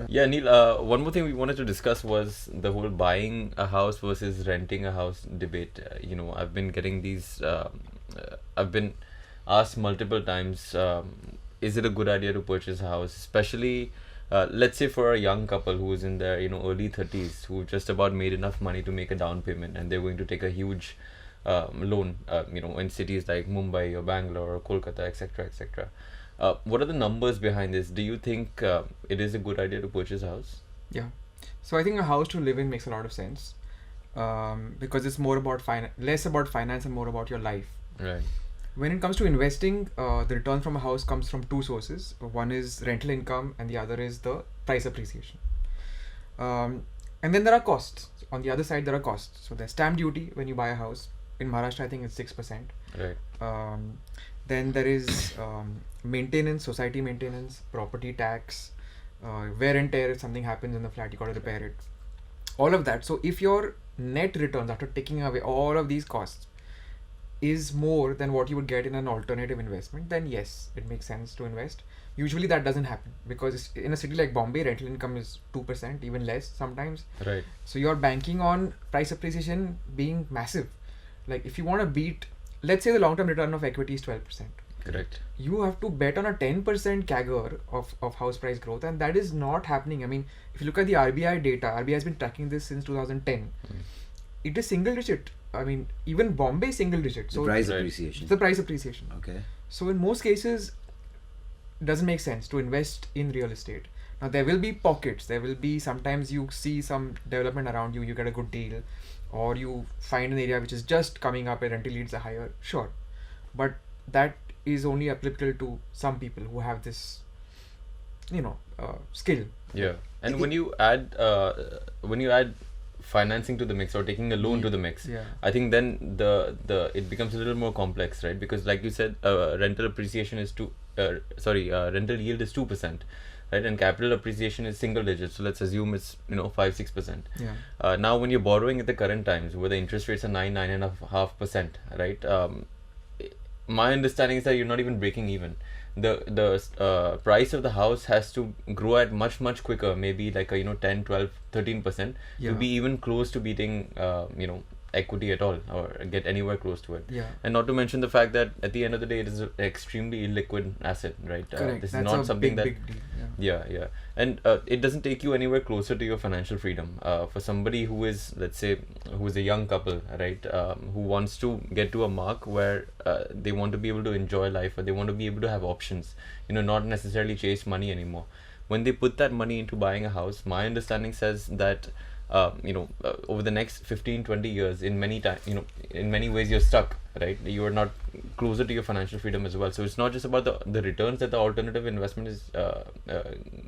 Yeah, Neil, one more thing we wanted to discuss was the whole buying a house versus renting a house debate. I've been getting I've been asked multiple times, is it a good idea to purchase a house, especially, let's say for a young couple who is in their, early 30s, who just about made enough money to make a down payment and they're going to take a huge loan, in cities like Mumbai or Bangalore or Kolkata, etc., etc. What are the numbers behind this? Do you think it is a good idea to purchase a house? Yeah. So I think a house to live in makes a lot of sense, because it's more about less about finance and more about your life. Right. When it comes to investing, the return from a house comes from two sources. One is rental income and the other is the price appreciation. And then there are costs. On the other side, there are costs. So there's stamp duty when you buy a house. In Maharashtra, I think it's 6%. Right. Then there is maintenance, society maintenance, property tax, wear and tear. If something happens in the flat, you got to repair it. All of that. So if your net returns after taking away all of these costs is more than what you would get in an alternative investment, then yes, it makes sense to invest. Usually that doesn't happen because in a city like Bombay, rental income is 2%, even less sometimes. Right. So you're banking on price appreciation being massive. Like if you want to beat, let's say the long-term return of equity is 12%. Correct. You have to bet on a 10% CAGR of house price growth, and that is not happening. I mean, if you look at the RBI data, RBI has been tracking this since 2010. It is single digit. I mean, even Bombay is single digit. So the price appreciation. The price appreciation. Okay. So in most cases, it doesn't make sense to invest in real estate. Now there will be pockets. There will be sometimes you see some development around you, you get a good deal, or you find an area which is just coming up and rental yields are higher. Sure, but that is only applicable to some people who have this, skill. Yeah, and when you add financing to the mix or taking a loan to the mix, I think then the it becomes a little more complex, right? Because like you said, rental appreciation is rental yield is 2%, right? And capital appreciation is single digits. So let's assume it's 5-6%. Yeah. Now when you're borrowing at the current times, where the interest rates are 9.5%, right? My understanding is that you're not even breaking even. The price of the house has to grow at much quicker, maybe like a 10, 12, 13%, to be even close to beating equity at all, or get anywhere close to it. Yeah. And not to mention the fact that at the end of the day, it is an extremely illiquid asset, right? Correct. This That's is not something big deal. Yeah. And it doesn't take you anywhere closer to your financial freedom. For somebody who is, let's say, who is a young couple, right, who wants to get to a mark where they want to be able to enjoy life, or they want to be able to have options, not necessarily chase money anymore. When they put that money into buying a house, my understanding says that over the next 15-20 years, in many ways you're stuck, right? You are not closer to your financial freedom as well. So it's not just about the returns that the alternative investment is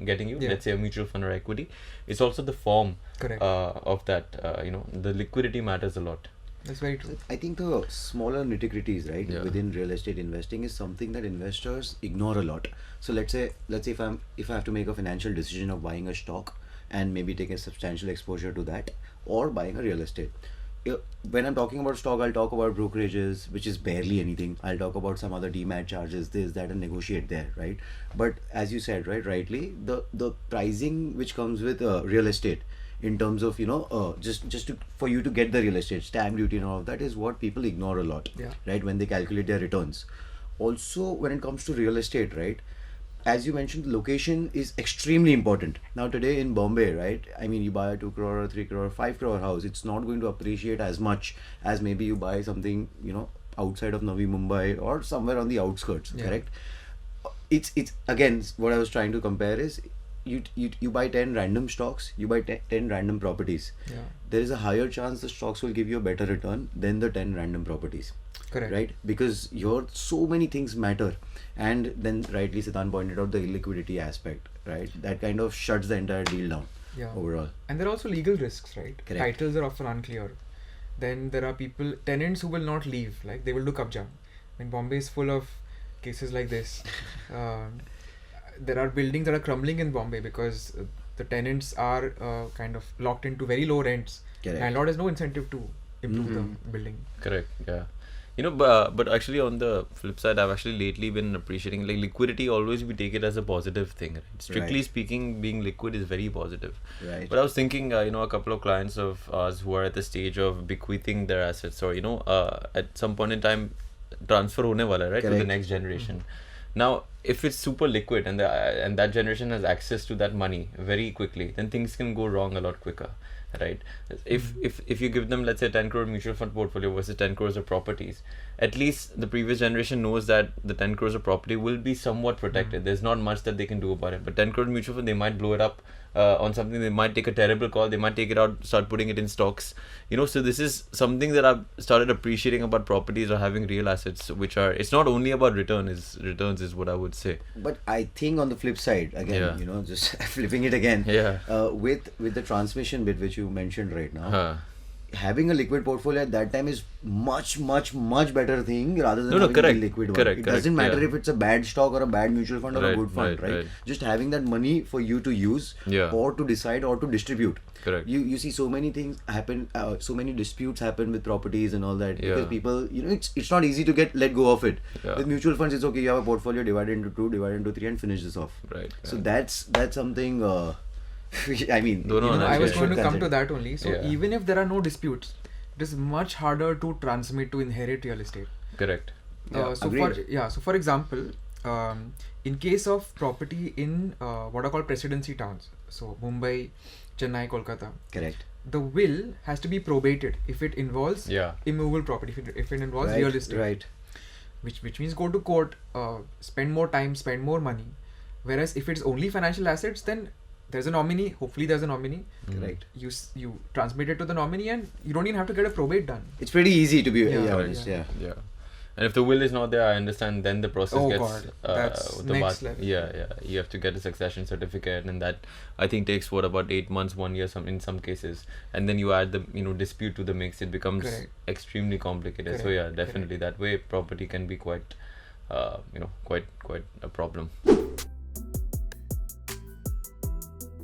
getting you, let's say a mutual fund or equity. It's also the form of that, the liquidity matters a lot. That's very true. I think the smaller nitty-gritties, right, within real estate investing is something that investors ignore a lot. So let's say if I have to make a financial decision of buying a stock and maybe take a substantial exposure to that, or buying a real estate. When I'm talking about stock, I'll talk about brokerages, which is barely anything. I'll talk about some other demat charges, this, that, and negotiate there, right? But as you said, right, rightly, the pricing which comes with real estate, in terms of for you to get the real estate, stamp duty and all of that, is what people ignore a lot, right, when they calculate their returns. Also, when it comes to real estate, right, as you mentioned, the location is extremely important. Now today in Bombay, right, I mean, you buy a 2 crore or 3 crore or 5 crore house, it's not going to appreciate as much as maybe you buy something outside of Navi Mumbai or somewhere on the outskirts. Correct. It's again, what I was trying to compare is, you buy 10 random stocks, you buy 10 random properties. There is a higher chance the stocks will give you a better return than the 10 random properties. Correct. Right? Because so many things matter. And then rightly Siddhant pointed out the illiquidity aspect, right? That kind of shuts the entire deal down overall. And there are also legal risks, right? Correct. Titles are often unclear. Then there are tenants who will not leave, like they will do kabja. I mean, Bombay is full of cases like this. There are buildings that are crumbling in Bombay because the tenants are kind of locked into very low rents. Correct. Landlord has no incentive to improve the building. Correct. But actually on the flip side, I've actually lately been appreciating like liquidity. Always we take it as a positive thing, right? Strictly Right. speaking, being liquid is very positive. Right. But I was thinking, a couple of clients of ours who are at the stage of bequeathing their assets, or at some point in time, transfer hone wala, right, to the Correct. next generation. Now, if it's super liquid and that generation has access to that money very quickly, then things can go wrong a lot quicker, right? If you give them, let's say, 10 crore mutual fund portfolio versus 10 crores of properties, at least the previous generation knows that the 10 crores of property will be somewhat protected. There's not much that they can do about it. But 10 crore mutual fund, they might blow it up on something. They might take a terrible call. They might take it out, start putting it in stocks. So this is something that I've started appreciating about properties or having real assets, which are, it's not only about returns is what I would say. But I think on the flip side, again, Yeah. just flipping it again, Yeah. with the transmission bit which you mentioned right now, Huh. having a liquid portfolio at that time is much better thing rather than No, having correct. a liquid one. Correct, It doesn't correct, matter yeah. if it's a bad stock or a bad mutual fund or a Right, good fund, right, right? right. Just having that money for you to use Yeah. or to decide or to distribute. Correct. You see so many things happen, so many disputes happen with properties and all that, because Yeah. people, it's not easy to let go of it. Yeah. With mutual funds, it's okay, you have a portfolio, divide it into 2, divide it into 3 and finish this off. Right. So right. that's something, I mean, No, no, I was yeah. going to should come to consider. that only. So Yeah. even if there are no disputes, it is much harder to transmit to inherit real estate. Correct. Yeah, agreed. So for example, in case of property in what are called presidency towns, so Mumbai, Chennai, Kolkata, Correct. the will has to be probated if it involves Yeah. immovable property, if it involves Right, real estate, right. which means go to court, spend more time, spend more money. Whereas if it's only financial assets, then there's a nominee. Hopefully, there's a nominee. Correct. You transmit it to the nominee, and you don't even have to get a probate done. It's pretty easy to be Yeah, honest. yeah. Yeah. Yeah. And if the will is not there, I understand, then the process Oh gets God, that's the next level. Yeah. You have to get a succession certificate, and that I think takes about 8 months, 1 year, in some cases. And then you add the dispute to the mix, it becomes Correct. extremely complicated. So Correct, yeah, definitely that way property can be quite quite a problem.